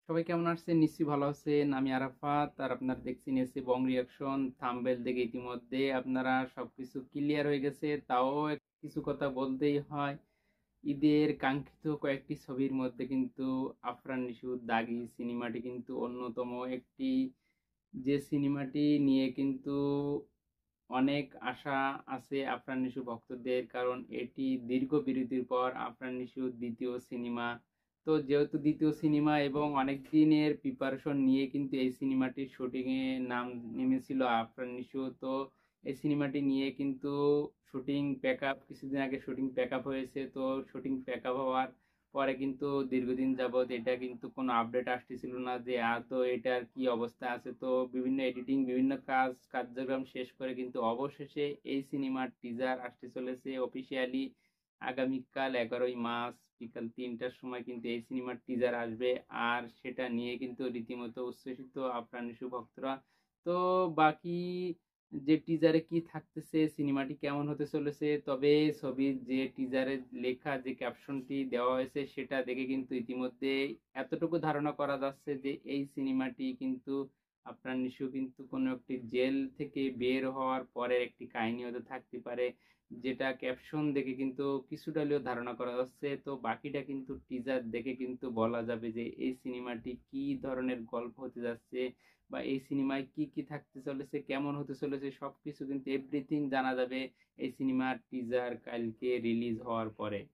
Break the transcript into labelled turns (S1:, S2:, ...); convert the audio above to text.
S1: সবাই কেমন আছেন? নিশ্চয়ই ভালো আছেন। আমি আরাফাত আর আপনারা দেখছেন এসএ বং রিয়াকশন। থাম্বনেল দেখে ইতিমধ্যে আপনারা সবকিছু ক্লিয়ার হয়ে গেছে। তাও কিছু কথা বলতেই হয়। ঈদের কাঙ্ক্ষিত কয়েকটি ছবির মধ্যে কিন্তু আফরান নিশোর দাগি সিনেমাটি কিন্তু অন্যতম একটি, যে সিনেমাটি নিয়ে কিন্তু অনেক আশা আছে আফরান নিশো ভক্তদের, কারণ এটি দীর্ঘ বিরতির পর আফরান নিশোর দ্বিতীয় সিনেমা। তো যেহেতু দ্বিতীয় সিনেমা এবং অনেক দিনের প্রিপারেশন নিয়ে কিন্তু এই সিনেমাটির শুটিংয়ে নাম নেমেছিল আফরান নিশো, তো এই সিনেমাটি নিয়ে কিন্তু শুটিং প্যাক আপ, কিছুদিন আগে শুটিং প্যাক আপ হয়েছে। তো শুটিং প্যাক আপ হওয়ার পরে কিন্তু দীর্ঘদিন যাবৎ এটা কিন্তু কোনো আপডেট আসতেছিল না যে তো এটার কি অবস্থা আছে। তো বিভিন্ন এডিটিং, বিভিন্ন কার্যক্রম শেষ করে কিন্তু অবশেষে এই সিনেমার টিজার আসতে চলেছে অফিসিয়ালি আগামীকাল 11ই মার্চ বিকাল 3টার সময় কিন্তু এই সিনেমার টিজার আসবে। আর সেটা নিয়ে কিন্তু রীতিমতো উচ্ছ্বসিত আফরান নিশো ভক্তরা। তো বাকি যে টিজারে কি থাকতেছে, সিনেমাটি কেমন হতে চলেছে, তবে ছবির যে টিজারে লেখা যে ক্যাপশনটি দেওয়া হয়েছে সেটা দেখে কিন্তু ইতিমধ্যে এতটুকু ধারণা করা যাচ্ছে যে এই সিনেমাটি কিন্তু আপনার নিশ্চয় কিন্তু কোনো একটি জেল থেকে বের হওয়ার পরে একটি কাহিনী হতে থাকতে পারে, যেটা ক্যাপশন দেখে কিন্তু কিছুটা হলেও ধারণা করা যাচ্ছে। তো বাকিটা কিন্তু টিজার দেখে কিন্তু বলা যাবে যে এই সিনেমাটি কি ধরনের গল্প হতে যাচ্ছে, বা এই সিনেমায় কি কি থাকতে চলেছে, কেমন হতে চলেছে, সবকিছু কিন্তু এভরিথিং জানা যাবে এই সিনেমার টিজার কালকে রিলিজ হওয়ার পরে।